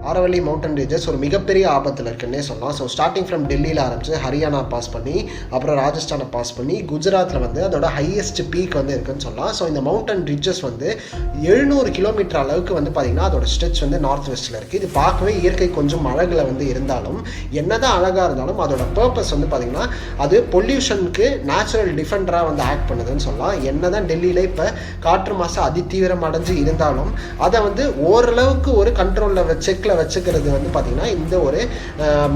Aravalli mountain ranges ஒரு மிகப்பெரிய ஆபத்தில் இருக்குன்னே சொல்லலாம். ஸோ ஸ்டார்டிங் ஃப்ரம் டெல்லியில் ஆரம்பிச்சு ஹரியானா பாஸ் பண்ணி அப்புறம் ராஜஸ்தானை பாஸ் பண்ணி குஜராத்தில் வந்து அதோட ஹையஸ்ட் பீக் வந்து இருக்குன்னு சொல்லலாம். ஸோ இந்த மவுண்டன் ரிட்ஜஸ் வந்து 700 கிலோமீட்டர் அளவுக்கு வந்து பார்த்திங்கன்னா அதோட ஸ்ட்ரெச் வந்து நார்த் வெஸ்ட்டில் இருக்குது. இது பார்க்கவே இயற்கை கொஞ்சம் அழகில் வந்து இருந்தாலும் என்னதான் அழகாக இருந்தாலும் அதோட பர்பஸ் வந்து பார்த்திங்கன்னா அது பொல்யூஷனுக்கு நேச்சுரல் டிஃபெண்டராக வந்து ஆக்ட் பண்ணுதுன்னு சொல்லலாம். என்னதான் டெல்லியில் இப்போ காற்று மாசு அதிதீவிரம் அடைஞ்சு இருந்தாலும் அதை வந்து ஓரளவுக்கு ஒரு கண்ட்ரோலில் வச்சுக்கிறது வந்து பார்த்திங்கன்னா இந்த ஒரு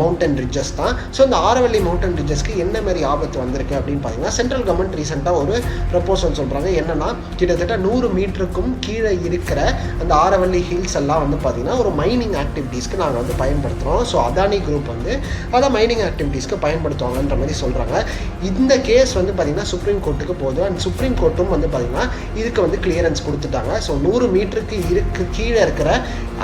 மவுண்டன் ரிட்ஜஸ் தான். ஸோ இந்த ஆரவல்லி மவுண்டன் ரிட்ஜஸ்க்கு என்ன மாதிரி ஆபத்து வந்திருக்கு அப்படின்னு பார்த்தீங்கன்னா சென்ட்ரல் கவர்மெண்ட் ரீசெண்டாக ஒரு ப்ரப்போசல் சொல்கிறாங்க. என்னென்னா கிட்டத்தட்ட 100 மீட்டருக்கும் கீழே இருக்கிற அந்த ஆரவல்லி ஹில்ஸ் எல்லாம் வந்து பார்த்திங்கன்னா ஒரு மைனிங் ஆக்டிவிட்டீஸ்க்கு நாங்கள் வந்து பயன்படுத்துகிறோம். ஸோ அதானி குரூப் வந்து அதை மைனிங் ஆக்டிவிட்டீஸ்க்கு பயன்படுத்துவாங்கன்ற மாதிரி சொல்கிறாங்க. இந்த கேஸ் வந்து பார்த்திங்கன்னா சுப்ரீம் கோர்ட்டுக்கு போகுது. அண்ட் சுப்ரீம் கோர்ட்டும் வந்து பார்த்திங்கன்னா இதுக்கு வந்து கிளியரன்ஸ் கொடுத்துட்டாங்க. ஸோ 100 மீட்டருக்கு கீழே இருக்கிற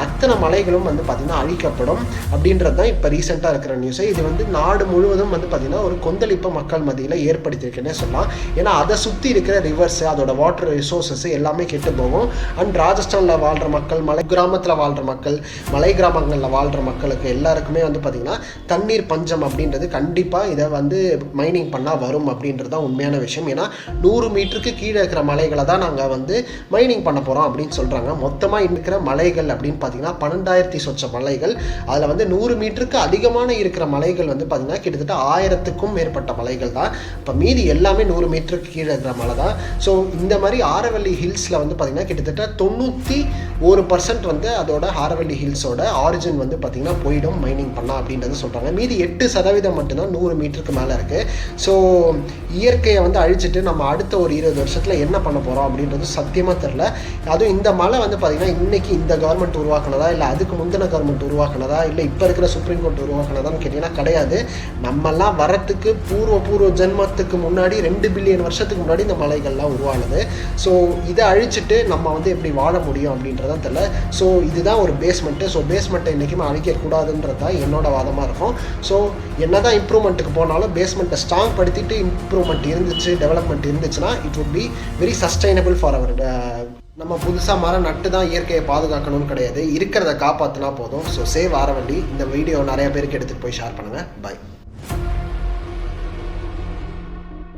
அத்தனை மலைகளும் வந்து பார்த்திங்கன்னா அழிக்கப்படும் அப்படின்றது தான் இப்போ ரீசெண்டாக இருக்கிற நியூஸை. இது வந்து நாடு முழுவதும் வந்து பார்த்திங்கன்னா ஒரு கொந்தளிப்பை மக்கள் மத்தியில் ஏற்படுத்தியிருக்குன்னே சொல்லலாம். ஏன்னா அதை சுற்றி இருக்கிற ரிவர்ஸு அதோட வாட்டர் ரிசோர்ஸஸ் எல்லாமே கெட்டு போகும். அண்ட் ராஜஸ்தானில் வாழ்கிற மக்கள், மலை கிராமத்தில் வாழ்கிற மக்கள், மலை கிராமங்களில் வாழ்கிற மக்களுக்கு எல்லாருக்குமே வந்து பார்த்திங்கன்னா தண்ணீர் பஞ்சம் அப்படின்றது கண்டிப்பாக இதை வந்து மைனிங் பண்ணால் வரும் அப்படின்றது தான் உண்மையான விஷயம். ஏன்னா 100 மீட்டருக்கு கீழே இருக்கிற மலைகளை தான் நாங்கள் வந்து மைனிங் பண்ண போகிறோம் அப்படின்னு சொல்கிறாங்க. மொத்தமாக இருக்கிற மலைகள் அப்படின்னு பார்த்தீங்கன்னா 12,000 சொச்ச மலைகள். அதில் வந்து 100 மீட்டருக்கு அதிகமான இருக்கிற மலைகள் வந்து பார்த்தீங்கன்னா கிட்டத்தட்ட 1000க்கும் மேற்பட்ட மலைகள் தான். இப்போ மீதி எல்லாமே 100 மீட்டருக்கு கீழே இருக்கிற மலை தான். ஸோ இந்த மாதிரி ஆரவல்லி ஹில்ஸில் வந்து பார்த்தீங்கன்னா கிட்டத்தட்ட 91% வந்து அதோட ஆரவல்லி ஹில்ஸோட ஆரிஜின் வந்து பார்த்தீங்கன்னா போயிடும் மைனிங் பண்ணால் அப்படின்றது சொல்கிறாங்க. மீதி 8% மட்டும்தான் 100 மீட்டருக்கு மேலே இருக்குது. ஸோ இயற்கையை வந்து அழிச்சிட்டு நம்ம அடுத்த ஒரு 20 வருஷத்தில் என்ன பண்ண போகிறோம் அப்படின்றது சத்தியமாக தெரில. அதுவும் இந்த மலை வந்து பார்த்திங்கன்னா இன்றைக்கி இந்த கவர்மெண்ட் உருவாக்குனதா இல்லை அதுக்கு முந்தின கவர்மெண்ட் உருவாக்குனதா இல்லை இப்போ இருக்கிற சுப்ரீம் கோர்ட் உருவாக்குனதான்னு கேட்டிங்கன்னா கிடையாது. நம்மெல்லாம் வரத்துக்கு பூர்வ ஜென்மத்துக்கு முன்னாடி 2 பில்லியன் வருஷத்துக்கு முன்னாடி இந்த மலைகள்லாம் உருவானது. ஸோ இதை அழிச்சிட்டு நம்ம வந்து எப்படி வாழ முடியும் அப்படின்றதான் தெரியல. ஸோ இதுதான் ஒரு பேஸ்மெண்ட்டு. ஸோ பேஸ்மெண்ட்டை என்றைக்குமே அழிக்கக்கூடாதுன்றது தான் என்னோட வாதமாக இருக்கும். ஸோ என்ன தான் இம்ப்ரூவ்மெண்ட்டுக்கு போனாலும் பேஸ்மெண்ட்டை ஸ்ட்ராங் படுத்திட்டு இம்ப்ரூவ்மெண்ட் இருந்துச்சு, டெவலப்மெண்ட் இருந்துச்சுன்னா it would be very sustainable for our. நம்ம புதுசாக மரம் நட்டு தான் இயற்கையை பாதுகாக்கணும்னு கிடையாது, இருக்கிறத காப்பாற்றினா போதும். So save Aravalli. இந்த வீடியோ நிறைய பேருக்கு எடுத்துகிட்டு போய் ஷேர் பண்ணுங்கள். பாய்.